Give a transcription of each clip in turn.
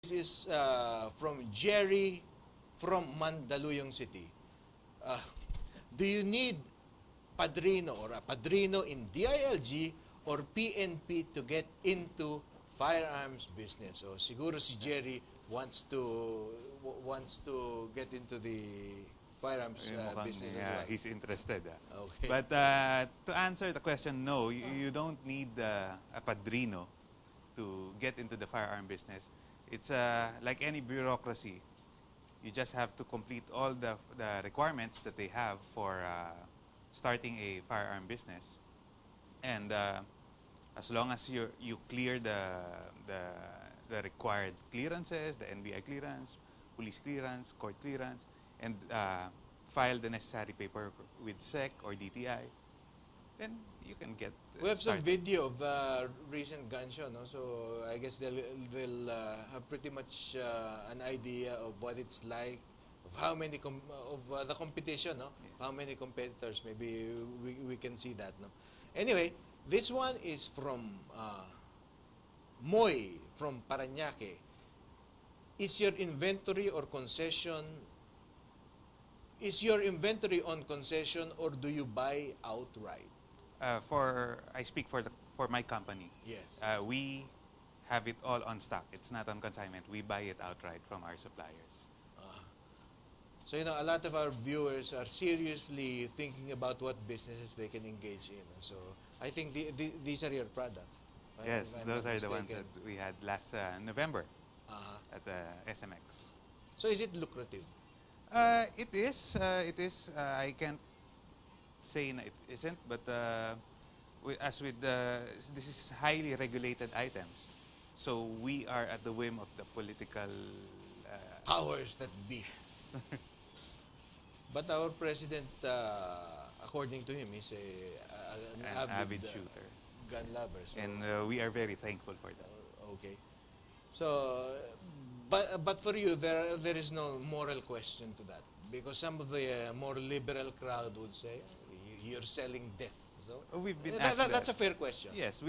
is from Jerry from Mandaluyong City. Uh, do you need padrino or a padrino in DILG or PNP to get into firearms business? So siguro si Jerry wants to get into the firearms business as well. He's interested. Okay. But to answer the question, no, you don't need a padrino to get into the firearm business. It's like any bureaucracy. You just have to complete all the requirements that they have for starting a firearm business. And as long as you clear the required clearances, the NBI clearance, police clearance, court clearance, and file the necessary paper with SEC or DTI, then you can get we have started. some video of the recent gun show, no? So I guess they'll have pretty much an idea of what it's like, of how many the competition, no? Yeah. How many competitors? Maybe we can see that, no? Anyway, this one is from Moy from Parañaque. Is your inventory or concession? Is your inventory on concession or do you buy outright? I speak for my company. Yes. We have it all on stock. It's not on consignment. We buy it outright from our suppliers. So, you know, a lot of our viewers are seriously thinking about what businesses they can engage in. So, I think these are your products. Yes, those are the ones that we had last November at the SMX. So, is it lucrative? It is. I can't say it isn't, but as with this is highly regulated items, so we are at the whim of the political powers that be. But our president, according to him, is an avid shooter, gun lover. So and we are very thankful for that. Okay. So, but for you, there is no moral question to that, because some of the more liberal crowd would say you're selling death. So we've been asked that's a fair question. Yes,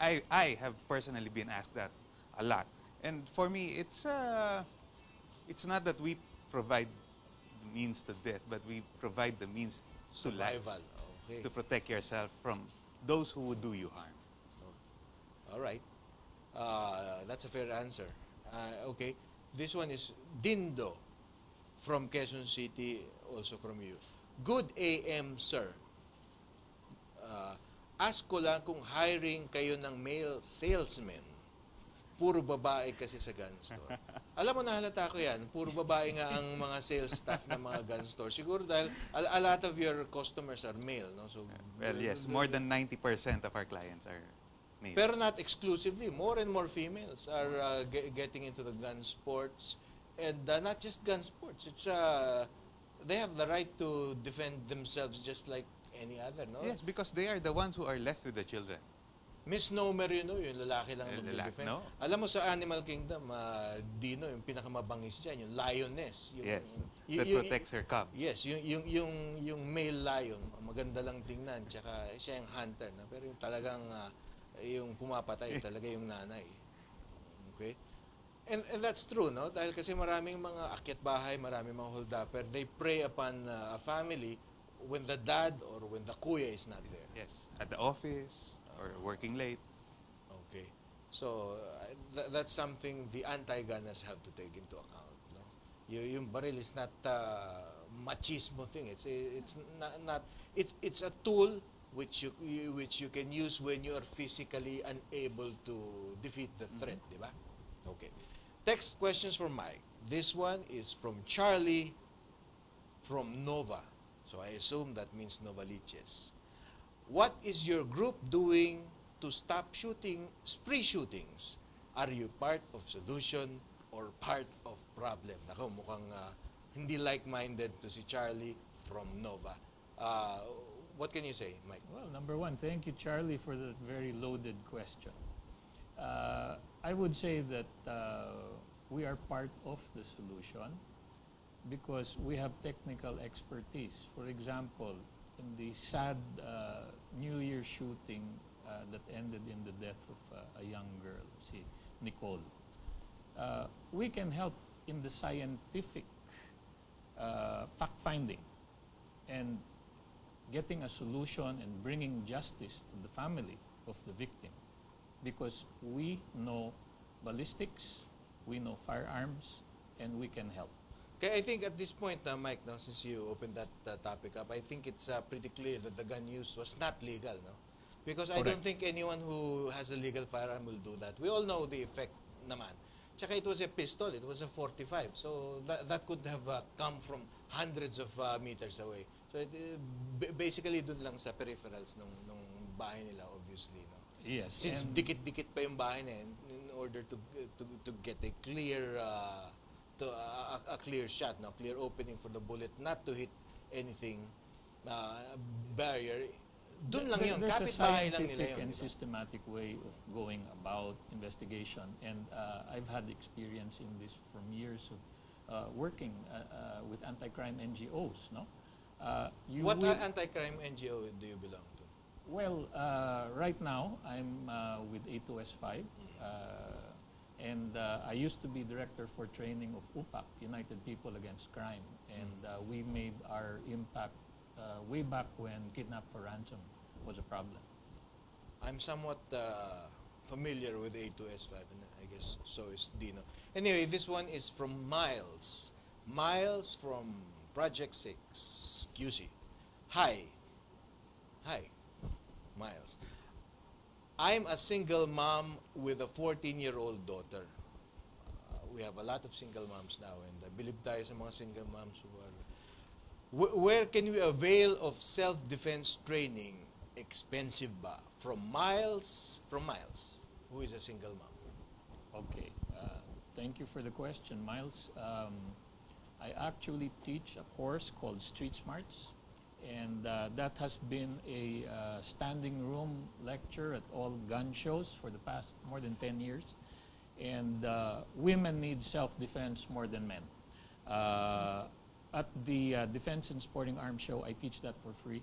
I have personally been asked that a lot, and for me, it's not that we provide the means to death, but we provide the means to life, okay, to protect yourself from those who would do you harm. All right. That's a fair answer. Okay. This one is Dindo from Quezon City, also from you. Good AM, sir. Ask ko lang kung hiring kayo ng male salesmen. Puro babae kasi sa gun store. Alam mo, nahalata ko yan. Puro babae nga ang mga sales staff ng mga gun store. Siguro dahil a lot of your customers are male, no? So, well, yes, more than 90% of our clients are male. Pero not exclusively. More and more females are getting into the gun sports. And not just gun sports. It's they have the right to defend themselves just like any other, no? Yes, because they are the ones who are left with the children. Misnomer yun, no? Yung lalaki lang mag-defend. No? Alam mo sa Animal Kingdom, Dino, yung pinakamabangis dyan, yung lioness. Yung, yes, that protects her cubs. Yes, yung male lion, maganda lang tingnan, tsaka siya yung hunter. No? Pero yung talagang, yung pumapatay, talaga yung nanay. Okay? And that's true, no? Dahil kasi maraming mga akyat bahay, maraming mga hold-upper, they prey upon a family when the dad or when the kuya is not there. Yes, at the office or working late. Okay. So, that's something the anti-gunners have to take into account, no? Yung baril is not machismo thing. It's not it's a tool which you can use when you are physically unable to defeat the threat, di ba? Okay. Text questions from Mike. This one is from Charlie from Nova. So I assume that means Novaliches. What is your group doing to stop shooting spree shootings? Are you part of solution or part of problem? Nako, mukhang hindi like-minded to si Charlie from Nova. What can you say, Mike? Well, number one, thank you, Charlie, for the very loaded question. I would say that we are part of the solution because we have technical expertise. For example, in the sad New Year shooting that ended in the death of a young girl, si Nicole. we can help in the scientific fact-finding and getting a solution and bringing justice to the family of the victim, because we know ballistics, we know firearms, and we can help. Okay, I think at this point, Mike, now since you opened that topic up, I think it's pretty clear that the gun use was not legal, no? Because I don't Correct. think anyone who has a legal firearm will do that. We all know the effect naman. Tsaka it was a pistol, it was a 45. So that could have come from hundreds of meters away. So basically dun lang sa peripherals nung bahay nila, obviously, no? Yes. Since and dikit-dikit pa yung bahay na yun, in order to get a clear a clear shot, no, clear opening for the bullet, not to hit anything barrier. Doon lang yun, there's a kapit-bahay lang nila scientific yun. and Diba? systematic way of going about investigation, and I've had experience in this from years of working with anti-crime NGOs. No, What anti-crime NGO do you belong to? Well, right now I'm with A2S5, and I used to be director for training of UPAC, United People Against Crime, and we made our impact way back when kidnap for ransom was a problem. I'm somewhat familiar with A2S5, and I guess so is Dino. Anyway, this one is from Miles. Miles from Project 6, QC. Hi, Miles. I'm a single mom with a 14-year-old daughter. We have a lot of single moms now, and I believe tayo sa mga single moms who are... Where can we avail of self-defense training? Expensive ba? From Miles, who is a single mom. Okay, thank you for the question, Miles. I actually teach a course called Street Smarts, and that has been a standing room lecture at all gun shows for the past more than 10 years. And women need self-defense more than men. At the Defense and Sporting Arms Show, I teach that for free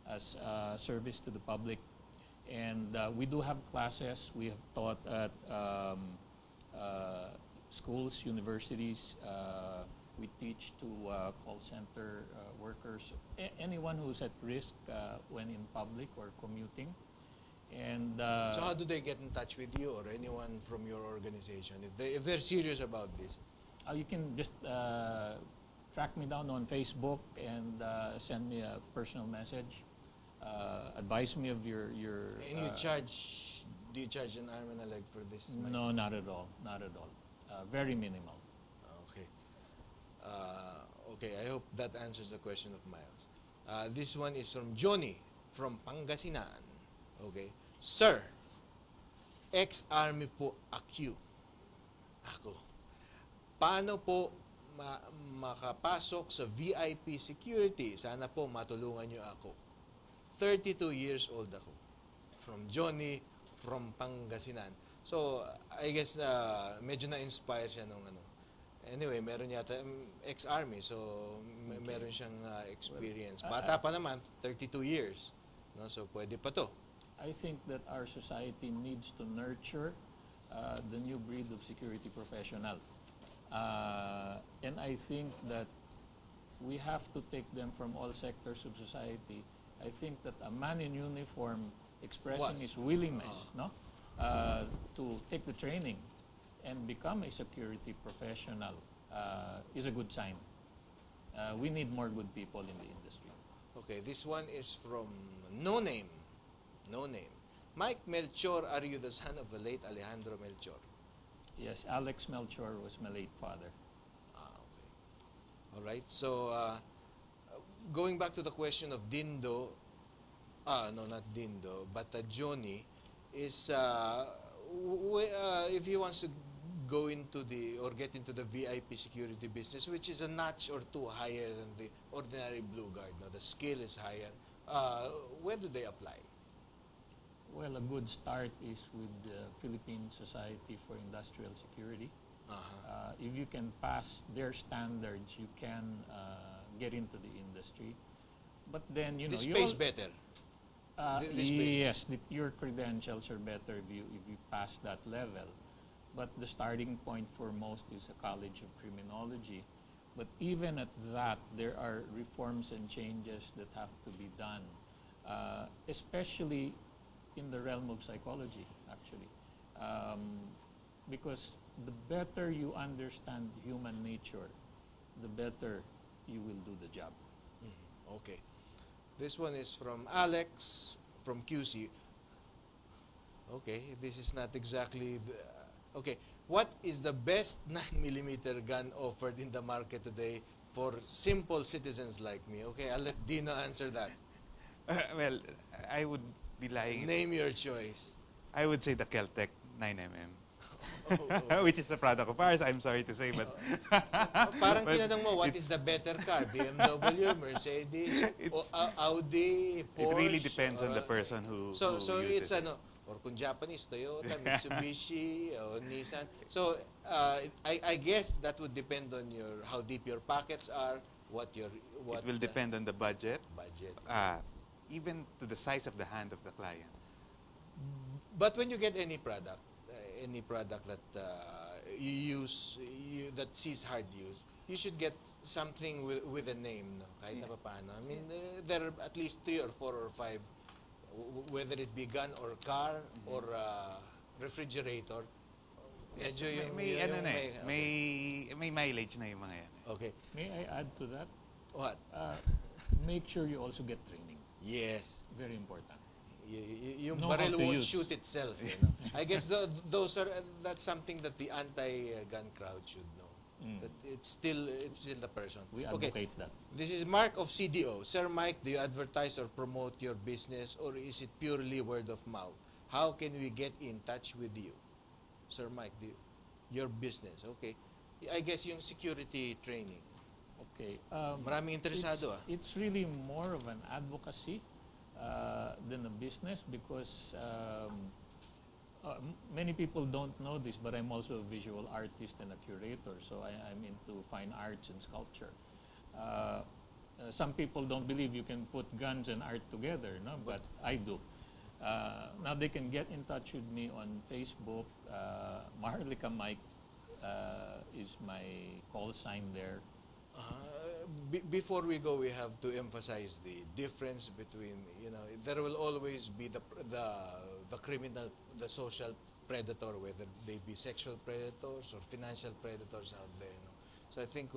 as service to the public. And we do have classes. We have taught at schools, universities. We teach to call center workers, anyone who's at risk when in public or commuting. And So how do they get in touch with you or anyone from your organization if they're serious about this? you can just track me down on Facebook and send me a personal message. Advise me of your And you do you charge an arm and a leg for this? Mike? No, not at all. Not at all. Very minimal. Okay. Okay, I hope that answers the question of Miles. This one is from Johnny from Pangasinan. Okay. Sir, ex-army po ako. Paano po makapasok sa VIP security? Sana po matulungan niyo ako. 32 years old ako. From Johnny from Pangasinan. So, I guess medyo na-inspire siya nung ano. Anyway, meron yata ex-army, so meron siyang experience. Bata pa naman, 32 years. No? So, pwede pa to. I think that our society needs to nurture the new breed of security professional. And I think that we have to take them from all sectors of society. I think that a man in uniform expressing his willingness to take the training and become a security professional is a good sign. We need more good people in the industry. Okay, this one is from No Name. Mike Melchor, are you the son of the late Alejandro Melchor? Yes, Alex Melchor was my late father. Okay. All right. So, going back to the question of Dindo, no, not Dindo, but Johnny, is if he wants to go into or get into the VIP security business, which is a notch or two higher than the ordinary blue guard. Now, the skill is higher. Where do they apply? Well, a good start is with the Philippine Society for Industrial Security. If you can pass their standards, you can get into the industry. But then, you know, This pays better. Yes, your credentials are better if you pass that level. but the starting point for most is a college of criminology. But even at that, there are reforms and changes that have to be done, especially in the realm of psychology, actually. Because the better you understand human nature, the better you will do the job. Okay. This one is from Alex from QC. Okay, this is not exactly okay. What is the best 9mm gun offered in the market today for simple citizens like me? Okay, I'll let Dino answer that. Well, I would be lying. Name your choice. I would say the Keltec 9mm. Oh. Which is a product of ours, I'm sorry to say, but... Parang but tinanong mo, what is the better car? BMW, Mercedes, Audi, Porsche? It really depends on the person who So uses it's it. or kung Japanese, Toyota, Mitsubishi, or Nissan. So I guess that would depend on how deep your pockets are, what It will depend on the budget, even to the size of the hand of the client. But when you get any product that you use, that sees hard use, you should get something with a name, no? Kahit na paano. I mean, there are at least 3 or 4 or 5, whether it be gun or car or refrigerator. Yes, Medyo may mileage na yung mga yan. Okay. May I add to that? What? Make sure you also get training. Yes. Very important. Yung Know barrel how to won't use. shoot itself. I guess that's something that the anti-gun crowd should know. That it's still the person. We Okay. advocate that. This is Mark of CDO. Sir Mike, do you advertise or promote your business, or is it purely word of mouth? How can we get in touch with you? Sir Mike, your business. Okay. I guess yung security training. Okay. Maraming interesado. It's really more of an advocacy than a business, because many people don't know this, but I'm also a visual artist and a curator, so I'm into fine arts and sculpture. Some people don't believe you can put guns and art together, no? But I do. Now they can get in touch with me on Facebook. Maharlika Mike is my call sign there. Before we go, we have to emphasize the difference between, there will always be the criminal, the social predator, whether they be sexual predators or financial predators out there. So I think,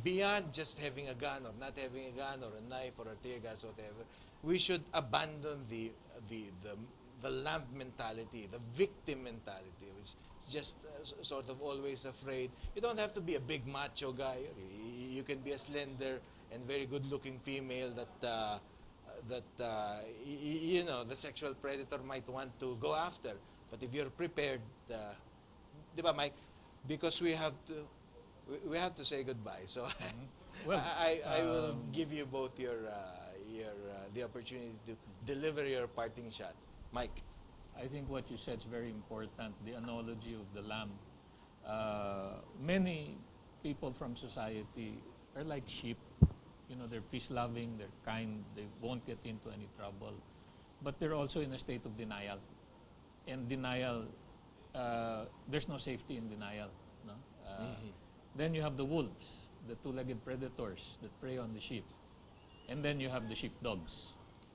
beyond just having a gun or not having a gun or a knife or a tear gas, whatever, we should abandon the lamb mentality, the victim mentality, which is just sort of always afraid. You don't have to be a big macho guy. You can be a slender and very good-looking female that the sexual predator might want to go after. But if you're prepared, di ba, Mike? Because we have to say goodbye. So Well, I will give you both the opportunity to deliver your parting shot. Mike. I think what you said is very important, the analogy of the lamb. Many people from society are like sheep. They're peace-loving, they're kind, they won't get into any trouble. But they're also in a state of denial. And denial, there's no safety in denial. No? Then you have the wolves, the two-legged predators that prey on the sheep. And then you have the sheepdogs.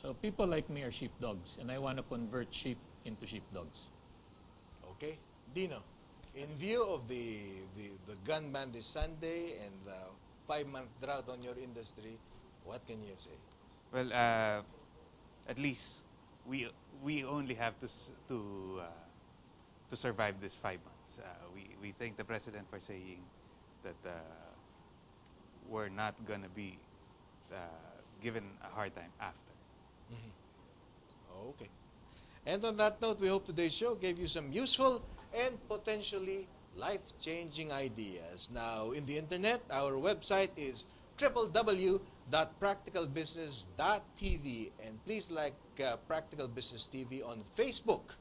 So people like me are sheepdogs, and I want to convert sheep into sheepdogs. Okay. Dino, in view of the gun ban this Sunday and the 5-month drought on your industry, what can you say? Well, at least we only have to survive this 5 months. We thank the president for saying that we're not going to be given a hard time after. Okay. And on that note, we hope today's show gave you some useful and potentially life-changing ideas. Now, in the internet, our website is www.practicalbusiness.tv, and please like Practical Business TV on Facebook.